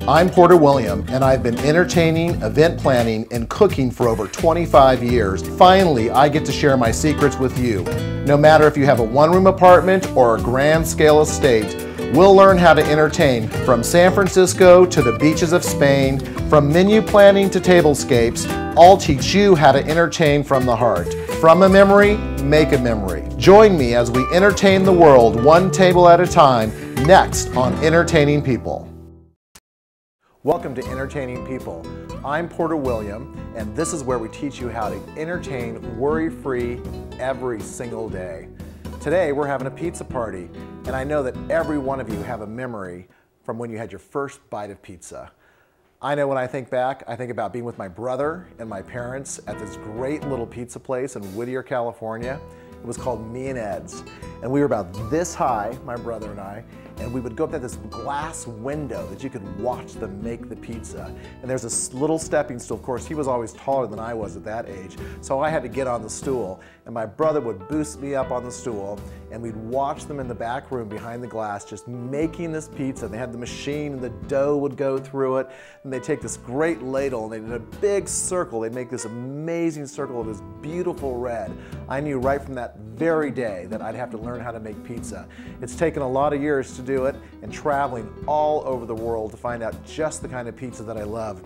I'm Porter William, and I've been entertaining, event planning, and cooking for over 25 years. Finally, I get to share my secrets with you. No matter if you have a one-room apartment or a grand scale estate, we'll learn how to entertain from San Francisco to the beaches of Spain, from menu planning to tablescapes. I'll teach you how to entertain from the heart. From a memory, make a memory. Join me as we entertain the world one table at a time, next on Entertaining People. Welcome to Entertaining People. I'm Porter William, and this is where we teach you how to entertain worry-free every single day. Today, we're having a pizza party, and I know that every one of you have a memory from when you had your first bite of pizza. I know when I think back, I think about being with my brother and my parents at this great little pizza place in Whittier, California. It was called Me and Ed's, and we were about this high, my brother and I, and we would go up to this glass window that you could watch them make the pizza. And there's this little stepping stool. Of course, he was always taller than I was at that age, so I had to get on the stool, and my brother would boost me up on the stool, and we'd watch them in the back room behind the glass just making this pizza. They had the machine, and the dough would go through it, and they'd take this great ladle, and they did a big circle. They'd make this amazing circle of this beautiful red. I knew right from that very day that I'd have to learn how to make pizza. It's taken a lot of years to do it, and traveling all over the world to find out just the kind of pizza that I love.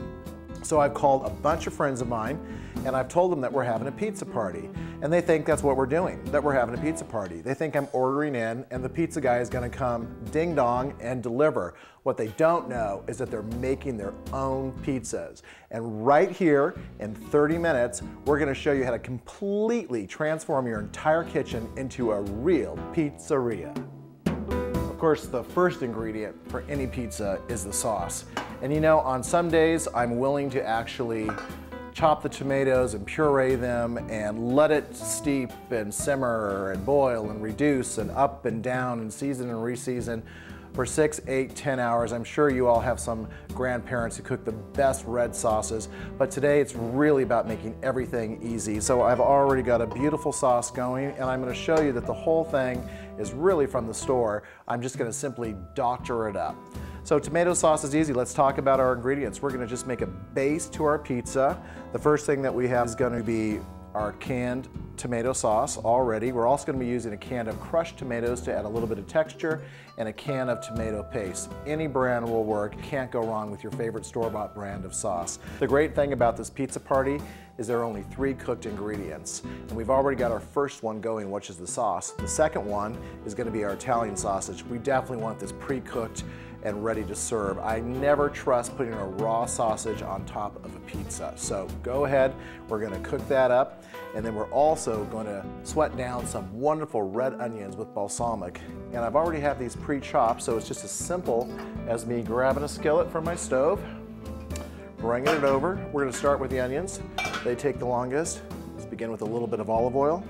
So I've called a bunch of friends of mine, and I've told them that we're having a pizza party. And they think that's what we're doing, that we're having a pizza party. They think I'm ordering in, and the pizza guy is gonna come ding dong and deliver. What they don't know is that they're making their own pizzas. And right here, in 30 minutes, we're gonna show you how to completely transform your entire kitchen into a real pizzeria. Of course, the first ingredient for any pizza is the sauce. And you know, on some days, I'm willing to actually chop the tomatoes and puree them and let it steep and simmer and boil and reduce and up and down and season and reseason for 6, 8, 10 hours. I'm sure you all have some grandparents who cook the best red sauces, but today it's really about making everything easy. So I've already got a beautiful sauce going, and I'm gonna show you that the whole thing is really from the store. I'm just gonna simply doctor it up. So tomato sauce is easy. Let's talk about our ingredients. We're gonna just make a base to our pizza. The first thing that we have is gonna be our canned tomato sauce already. We're also gonna be using a can of crushed tomatoes to add a little bit of texture, and a can of tomato paste. Any brand will work. Can't go wrong with your favorite store-bought brand of sauce. The great thing about this pizza party is there are only 3 cooked ingredients. And we've already got our first one going, which is the sauce. The second one is gonna be our Italian sausage. We definitely want this pre-cooked and ready to serve. I never trust putting a raw sausage on top of a pizza. So go ahead, we're gonna cook that up, and then we're also gonna sweat down some wonderful red onions with balsamic. And I've already have these pre-chopped, so it's just as simple as me grabbing a skillet from my stove, bringing it over. We're gonna start with the onions. They take the longest. Let's begin with a little bit of olive oil.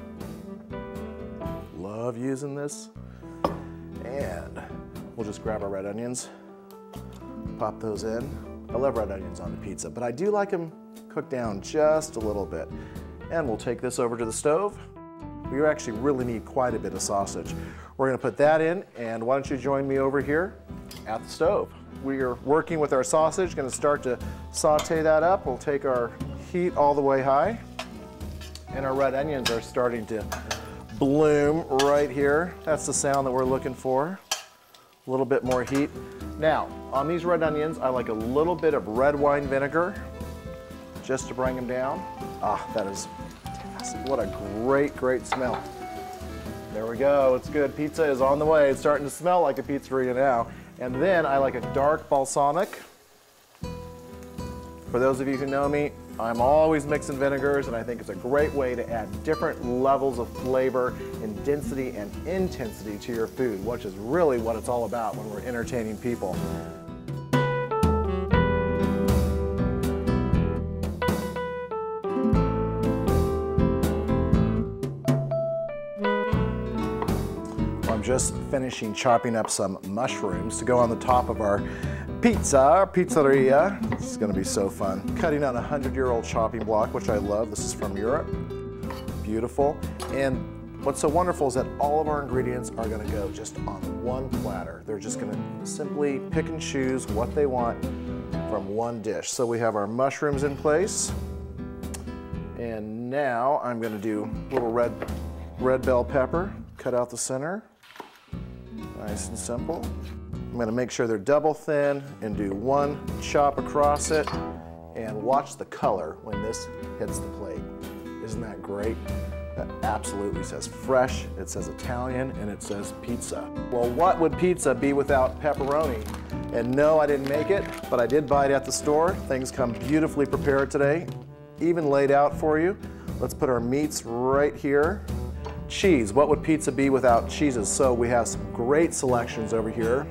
Love using this. And we'll just grab our red onions, pop those in. I love red onions on the pizza, but I do like them cooked down just a little bit. And we'll take this over to the stove. We actually really need quite a bit of sausage. We're gonna put that in, and why don't you join me over here at the stove. We are working with our sausage, gonna start to saute that up. We'll take our heat all the way high, and our red onions are starting to bloom right here. That's the sound that we're looking for. A little bit more heat. Now, on these red onions, I like a little bit of red wine vinegar just to bring them down. Ah, that is fantastic. What a great, great smell. There we go, it's good. Pizza is on the way. It's starting to smell like a pizzeria now. And then I like a dark balsamic. For those of you who know me, I'm always mixing vinegars, and I think it's a great way to add different levels of flavor and density and intensity to your food, which is really what it's all about when we're entertaining people. I'm just finishing chopping up some mushrooms to go on the top of our pizzeria. This is gonna be so fun. Cutting out a 100-year-old chopping block, which I love. This is from Europe. Beautiful. And what's so wonderful is that all of our ingredients are gonna go just on one platter. They're just gonna simply pick and choose what they want from one dish. So we have our mushrooms in place. And now I'm gonna do a little red bell pepper, cut out the center. Nice and simple. I'm gonna make sure they're double thin and do one chop across it, and watch the color when this hits the plate. Isn't that great? That absolutely says fresh, it says Italian, and it says pizza. Well, what would pizza be without pepperoni? And no, I didn't make it, but I did buy it at the store. Things come beautifully prepared today, even laid out for you. Let's put our meats right here. Cheese, what would pizza be without cheeses? So we have some great selections over here,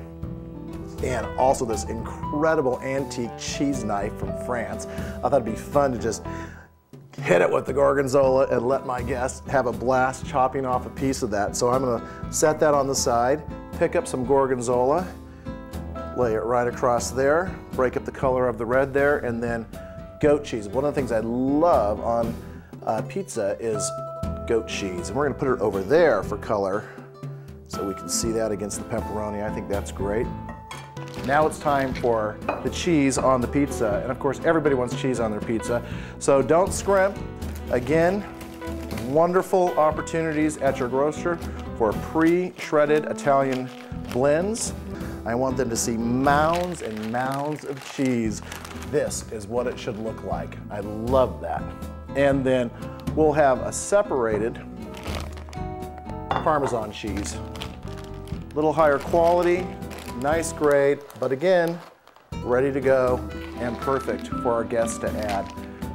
and also this incredible antique cheese knife from France. I thought it'd be fun to just hit it with the gorgonzola and let my guests have a blast chopping off a piece of that. So I'm gonna set that on the side, pick up some gorgonzola, lay it right across there, break up the color of the red there, and then goat cheese. One of the things I love on pizza is goat cheese, and we're gonna put it over there for color so we can see that against the pepperoni. I think that's great. Now it's time for the cheese on the pizza, and of course everybody wants cheese on their pizza, so don't scrimp. Again, wonderful opportunities at your grocer for pre-shredded Italian blends. I want them to see mounds and mounds of cheese. This is what it should look like. I love that. And then we'll have a separated Parmesan cheese. A little higher quality, nice grade, but again, ready to go and perfect for our guests to add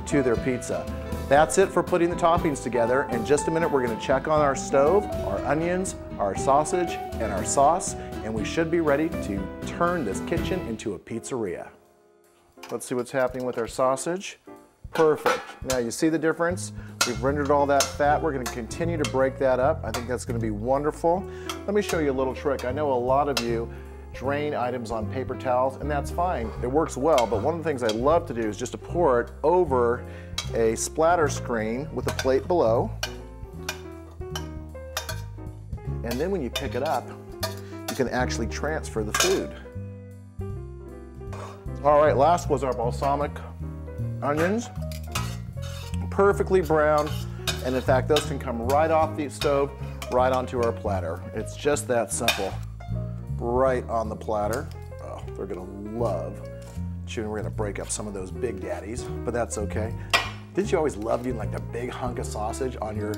to their pizza. That's it for putting the toppings together. In just a minute, we're gonna check on our stove, our onions, our sausage, and our sauce, and we should be ready to turn this kitchen into a pizzeria. Let's see what's happening with our sausage. Perfect. Now you see the difference? We've rendered all that fat. We're gonna continue to break that up. I think that's gonna be wonderful. Let me show you a little trick. I know a lot of you drain items on paper towels, and that's fine. It works well, but one of the things I love to do is just to pour it over a splatter screen with a plate below. And then when you pick it up, you can actually transfer the food. All right, last was our balsamic onions. Perfectly browned, and in fact, those can come right off the stove, right onto our platter. It's just that simple. Right on the platter. Oh, they're gonna love chewing. We're gonna break up some of those big daddies, but that's okay. Didn't you always love doing like the big hunk of sausage on your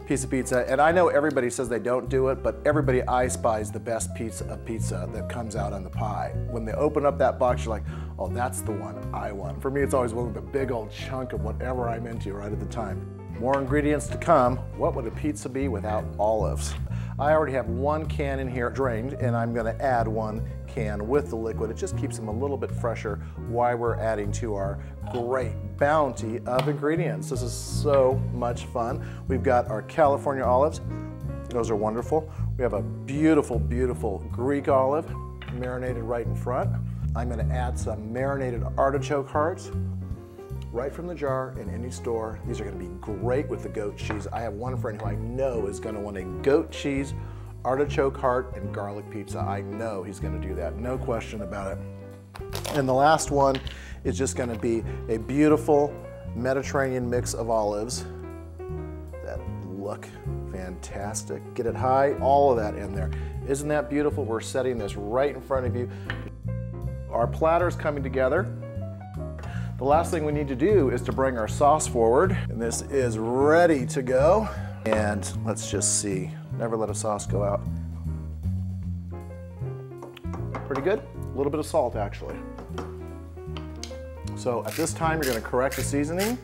piece of pizza? And I know everybody says they don't do it, but everybody I spy is the best piece of pizza that comes out on the pie. When they open up that box, you're like, oh, that's the one I want. For me, it's always one with a big old chunk of whatever I'm into right at the time. More ingredients to come. What would a pizza be without olives? I already have one can in here drained, and I'm gonna add one can with the liquid. It just keeps them a little bit fresher while we're adding to our great bounty of ingredients. This is so much fun. We've got our California olives. Those are wonderful. We have a beautiful, beautiful Greek olive marinated right in front. I'm gonna add some marinated artichoke hearts right from the jar in any store. These are gonna be great with the goat cheese. I have one friend who I know is gonna want a goat cheese, artichoke heart, and garlic pizza. I know he's gonna do that, no question about it. And the last one is just gonna be a beautiful Mediterranean mix of olives that look fantastic. Get it high, all of that in there. Isn't that beautiful? We're setting this right in front of you. Our platter's coming together. The last thing we need to do is to bring our sauce forward, and this is ready to go. And let's just see, never let a sauce go out. Pretty good, a little bit of salt actually. So at this time, you're gonna correct the seasoning.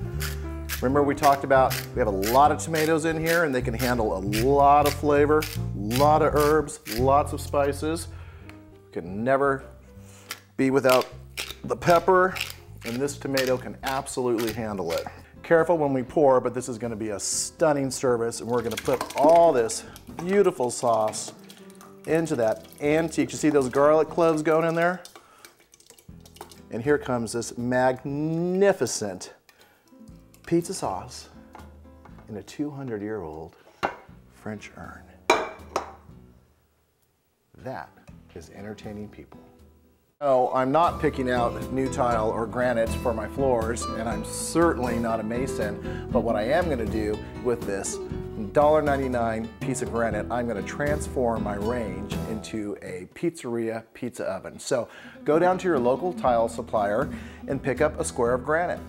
Remember we talked about, we have a lot of tomatoes in here and they can handle a lot of flavor, a lot of herbs, lots of spices. Can never be without the pepper. And this tomato can absolutely handle it. Careful when we pour, but this is gonna be a stunning service, and we're gonna put all this beautiful sauce into that antique. You see those garlic cloves going in there? And here comes this magnificent pizza sauce in a 200-year-old French urn. That is entertaining people. Oh, I'm not picking out new tile or granite for my floors, and I'm certainly not a mason, but what I am going to do with this $1.99 piece of granite, I'm going to transform my range into a pizzeria pizza oven. So go down to your local tile supplier and pick up a square of granite.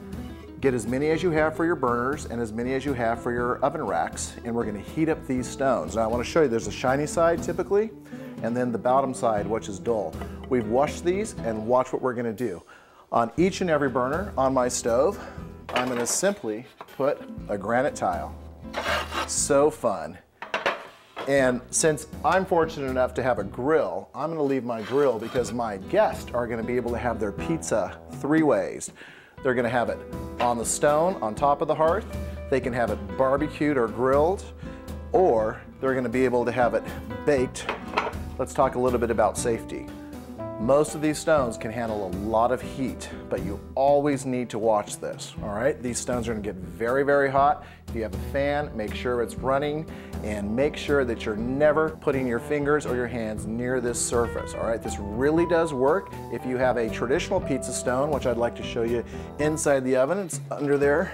Get as many as you have for your burners and as many as you have for your oven racks, and we're going to heat up these stones. Now I want to show you, there's a shiny side typically, and then the bottom side, which is dull. We've washed these, and watch what we're going to do. On each and every burner on my stove, I'm going to simply put a granite tile. So fun. And since I'm fortunate enough to have a grill, I'm going to leave my grill because my guests are going to be able to have their pizza 3 ways. They're going to have it on the stone on top of the hearth, they can have it barbecued or grilled, or they're going to be able to have it baked. Let's talk a little bit about safety. Most of these stones can handle a lot of heat, but you always need to watch this, all right? These stones are gonna get very, very hot. If you have a fan, make sure it's running, and make sure that you're never putting your fingers or your hands near this surface, all right? This really does work. If you have a traditional pizza stone, which I'd like to show you inside the oven, it's under there.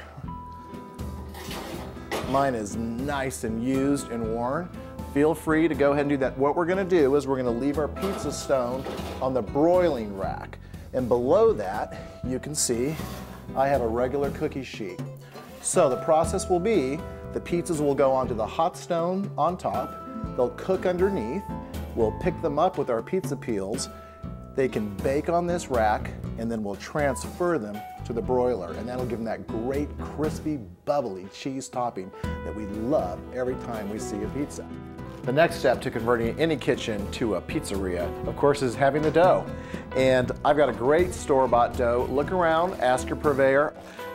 Mine is nice and used and worn. Feel free to go ahead and do that. What we're gonna do is we're gonna leave our pizza stone on the broiling rack. And below that, you can see, I have a regular cookie sheet. So the process will be, the pizzas will go onto the hot stone on top, they'll cook underneath, we'll pick them up with our pizza peels, they can bake on this rack, and then we'll transfer them to the broiler, and that'll give them that great crispy, bubbly cheese topping that we love every time we see a pizza. The next step to converting any kitchen to a pizzeria, of course, is having the dough. And I've got a great store-bought dough. Look around, ask your purveyor.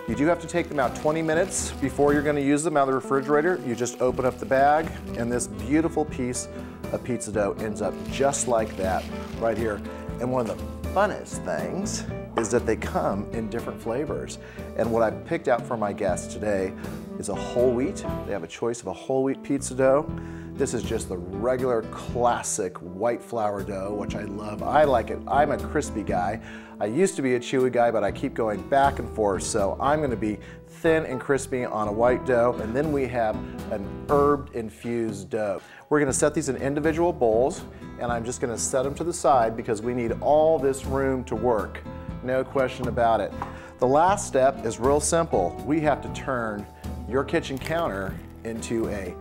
You do have to take them out 20 minutes before you're gonna use them out of the refrigerator. You just open up the bag, and this beautiful piece of pizza dough ends up just like that right here. And one of the funnest things is that they come in different flavors. And what I picked out for my guests today is a whole wheat. They have a choice of a whole wheat pizza dough. This is just the regular classic white flour dough, which I love. I like it. I'm a crispy guy. I used to be a chewy guy, but I keep going back and forth. So I'm gonna be thin and crispy on a white dough. And then we have an herb infused dough. We're gonna set these in individual bowls, and I'm just gonna set them to the side because we need all this room to work. No question about it. The last step is real simple. We have to turn your kitchen counter into a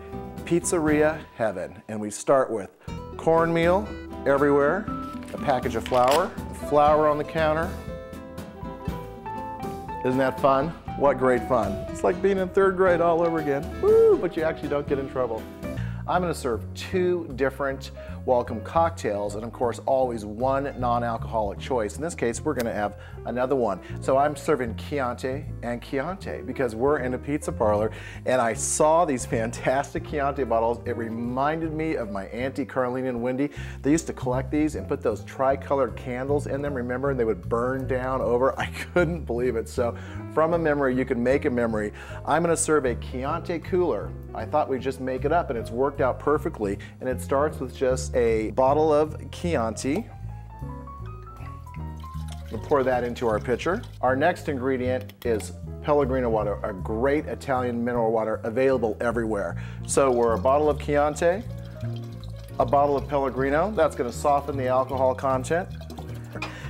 pizzeria heaven. And we start with cornmeal everywhere, a package of flour, flour on the counter. Isn't that fun? What great fun. It's like being in 3rd grade all over again. Woo, but you actually don't get in trouble. I'm gonna serve 2 different welcome cocktails, and of course always 1 non-alcoholic choice. In this case, we're gonna have another one. So I'm serving Chianti and Chianti because we're in a pizza parlor, and I saw these fantastic Chianti bottles. It reminded me of my Auntie Carlene and Wendy. They used to collect these and put those tri-colored candles in them, remember? And they would burn down over. I couldn't believe it. So from a memory, you can make a memory. I'm gonna serve a Chianti cooler. I thought we'd just make it up, and it's worked out perfectly. And it starts with just a bottle of Chianti. We'll pour that into our pitcher. Our next ingredient is Pellegrino water, a great Italian mineral water available everywhere. So we're a bottle of Chianti, a bottle of Pellegrino. That's gonna soften the alcohol content.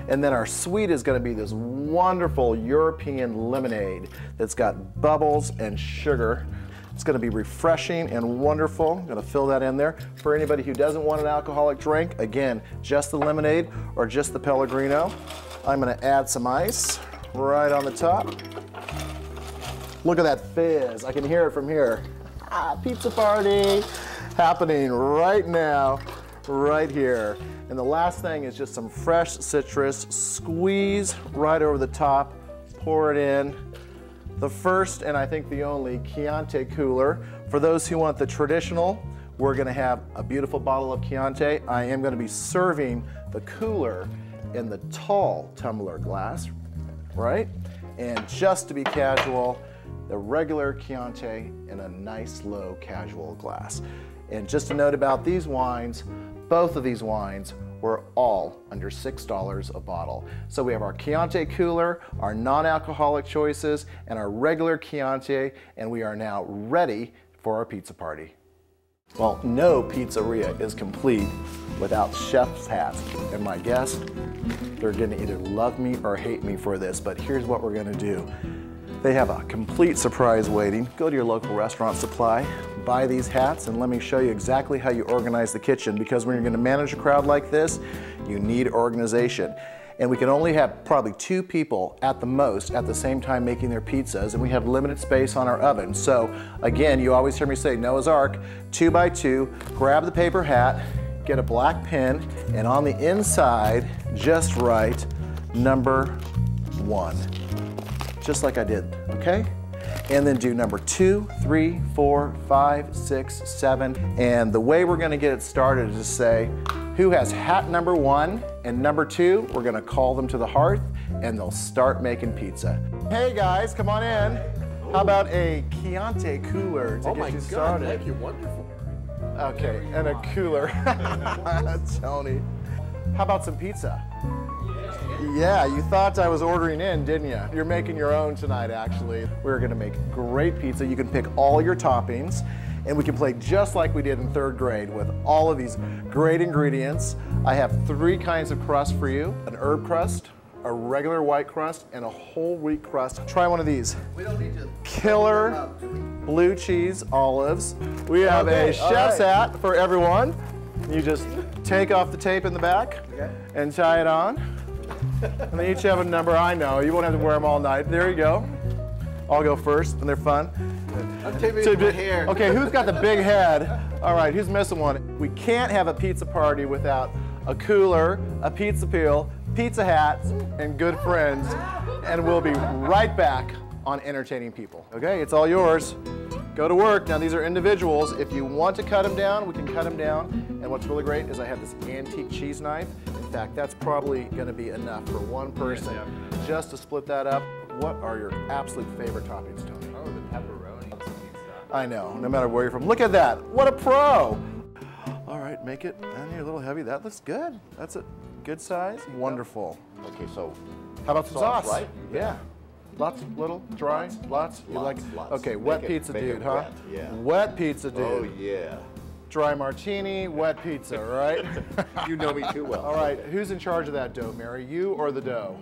And then our sweet is gonna be this wonderful European lemonade that's got bubbles and sugar. It's gonna be refreshing and wonderful. I'm gonna fill that in there. For anybody who doesn't want an alcoholic drink, again, just the lemonade or just the Pellegrino. I'm gonna add some ice right on the top. Look at that fizz, I can hear it from here. Pizza party happening right now, right here. And the last thing is just some fresh citrus, squeeze right over the top, pour it in. The first, and I think the only, Chianti cooler. For those who want the traditional, we're gonna have a beautiful bottle of Chianti. I am gonna be serving the cooler in the tall tumbler glass, right? And just to be casual, the regular Chianti in a nice low casual glass. And just a note about these wines, both of these wines We're all under $6 a bottle. So we have our Chianti cooler, our non-alcoholic choices, and our regular Chianti, and we are now ready for our pizza party. Well, no pizzeria is complete without chef's hats. And my guests, they're gonna either love me or hate me for this, but here's what we're gonna do. They have a complete surprise waiting. Go to your local restaurant supply, buy these hats, and let me show you exactly how you organize the kitchen, because when you're gonna manage a crowd like this, you need organization. And we can only have probably 2 people at the most at the same time making their pizzas, and we have limited space on our oven. So again, you always hear me say Noah's Ark, 2 by 2, grab the paper hat, get a black pen, and on the inside, just write number 1. Just like I did, okay? And then do number 2, 3, 4, 5, 6, 7. And the way we're gonna get it started is to say, who has hat number 1 and number 2, we're gonna call them to the hearth and they'll start making pizza. Hey guys, come on in. How about a Chianti cooler to get you started? Thank you, wonderful. Okay, and a cooler. Tony. How about some pizza? Yeah, you thought I was ordering in, didn't you? You're making your own tonight, actually. We're gonna make great pizza. You can pick all your toppings, and we can play just like we did in 3rd grade with all of these great ingredients. I have 3 kinds of crust for you: an herb crust, a regular white crust, and a whole wheat crust. Try one of these. We don't need to. Killer blue cheese olives. We have a chef's hat for everyone. You just take off the tape in the back and tie it on. And they each have a number. I know, you won't have to wear them all night. There you go. I'll go first, and they're fun. I'm taping my hair. Okay, who's got the big head? All right, who's missing one? We can't have a pizza party without a cooler, a pizza peel, pizza hats, and good friends. And we'll be right back on entertaining people. Okay, it's all yours. Go to work. Now these are individuals. If you want to cut them down, we can cut them down. And what's really great is I have this antique cheese knife. In fact, that's probably gonna be enough for one person just to split that up. What are your absolute favorite toppings, Tony? Oh, the pepperoni pizza. I know, no matter where you're from. Look at that, what a pro. All right, make it, and you're a little heavy. That looks good. That's a good size, wonderful. Okay, so. How about some sauce? Right? Yeah. Lots, little, dry, lots. You like? Lots. Okay, wet pizza dude, huh? Wet, yeah. Wet pizza dude. Oh, yeah. Dry martini, wet pizza, right? You know me too well. All right, who's in charge of that dough, Mary? You or the dough?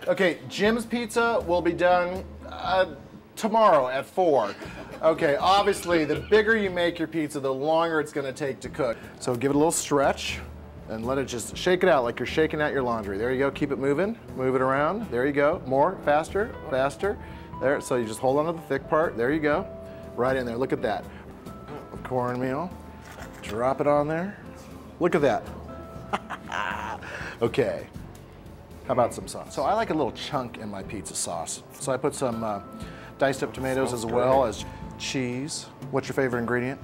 Okay, Jim's Pizza will be done tomorrow at 4. Okay, obviously, the bigger you make your pizza, the longer it's gonna take to cook. So give it a little stretch and let it just shake it out like you're shaking out your laundry. There you go, keep it moving, move it around. There you go, more, faster, faster. There, so you just hold on to the thick part. There you go, right in there, look at that. Cornmeal, drop it on there. Look at that. Okay, how about some sauce? So I like a little chunk in my pizza sauce. So I put some diced up tomatoes as well as cheese. What's your favorite ingredient?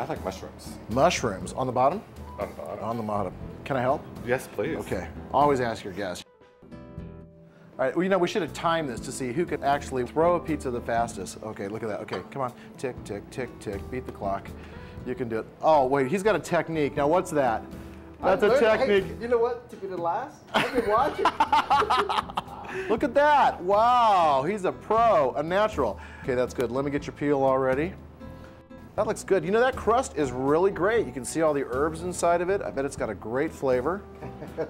I like mushrooms. Mushrooms, on the bottom? On the bottom. On the bottom. Can I help? Yes, please. Okay, always ask your guests. All right, well, you know, we should have timed this to see who could actually throw a pizza the fastest. Okay, look at that. Okay, come on. Tick, tick, tick, tick. Beat the clock. You can do it. Oh, wait, he's got a technique. Now, what's that? That's a technique. Hey, you know what? To be the last, I've been watching. Look at that. Wow, he's a pro, a natural. Okay, that's good. Let me get your peel already. That looks good. You know, that crust is really great. You can see all the herbs inside of it. I bet it's got a great flavor.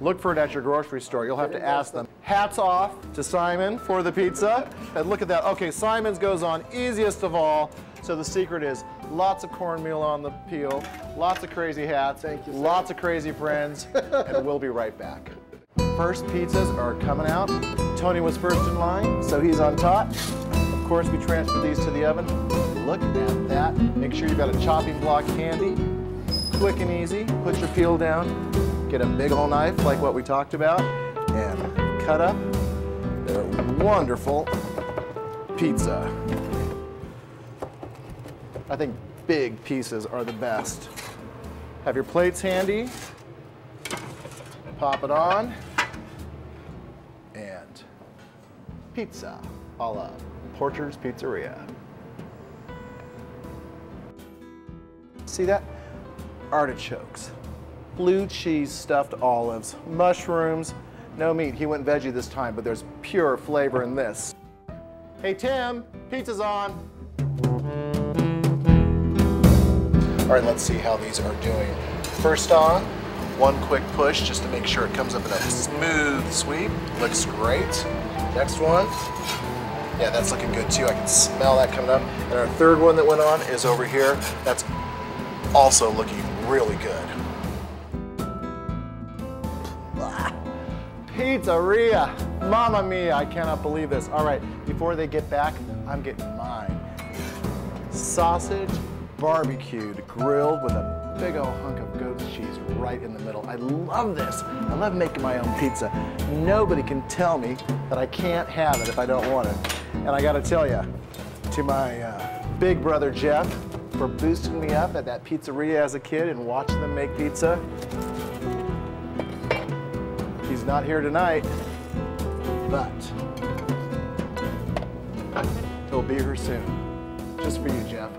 Look for it at your grocery store. You'll have to ask them. Hats off to Simon for the pizza. And look at that. Okay, Simon's goes on easiest of all. So the secret is lots of cornmeal on the peel, lots of crazy hats, Thank you, sir. lots of crazy friends, and we'll be right back. First pizzas are coming out. Tony was first in line, so he's on top. Of course, we transfer these to the oven. Look at that. Make sure you've got a chopping block handy. Quick and easy. Put your peel down. Get a big old knife like what we talked about and cut up their wonderful pizza. I think big pieces are the best. Have your plates handy. Pop it on. And pizza a la Porter's Pizzeria. See that? Artichokes, blue cheese stuffed olives, mushrooms, no meat. He went veggie this time, but there's pure flavor in this. Hey Tim, pizza's on. All right, let's see how these are doing. First on, one quick push just to make sure it comes up in a smooth sweep. Looks great. Next one. Yeah, that's looking good too. I can smell that coming up. And our third one that went on is over here. That's also looking really good. Pizzeria, mamma mia, I cannot believe this. All right, before they get back, I'm getting mine. Sausage, barbecued, grilled with a big old hunk of goat's cheese right in the middle. I love this. I love making my own pizza. Nobody can tell me that I can't have it if I don't want it. And I gotta tell you, to my big brother Jeff for boosting me up at that pizzeria as a kid and watching them make pizza. He's not here tonight, but he'll be here soon. Just for you, Jeff,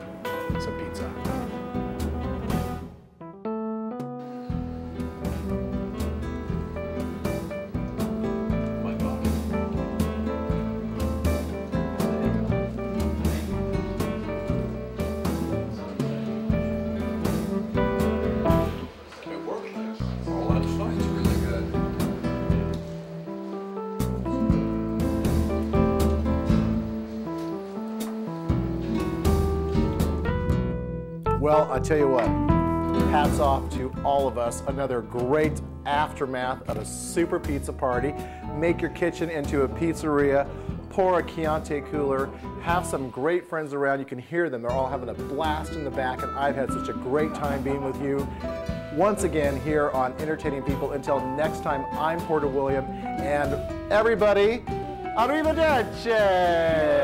some pizza. Well, I tell you what, hats off to all of us. Another great aftermath of a super pizza party. Make your kitchen into a pizzeria, pour a Chianti cooler, have some great friends around. You can hear them. They're all having a blast in the back, and I've had such a great time being with you. Once again here on Entertaining People. Until next time, I'm Porter William, and everybody, arrivederci!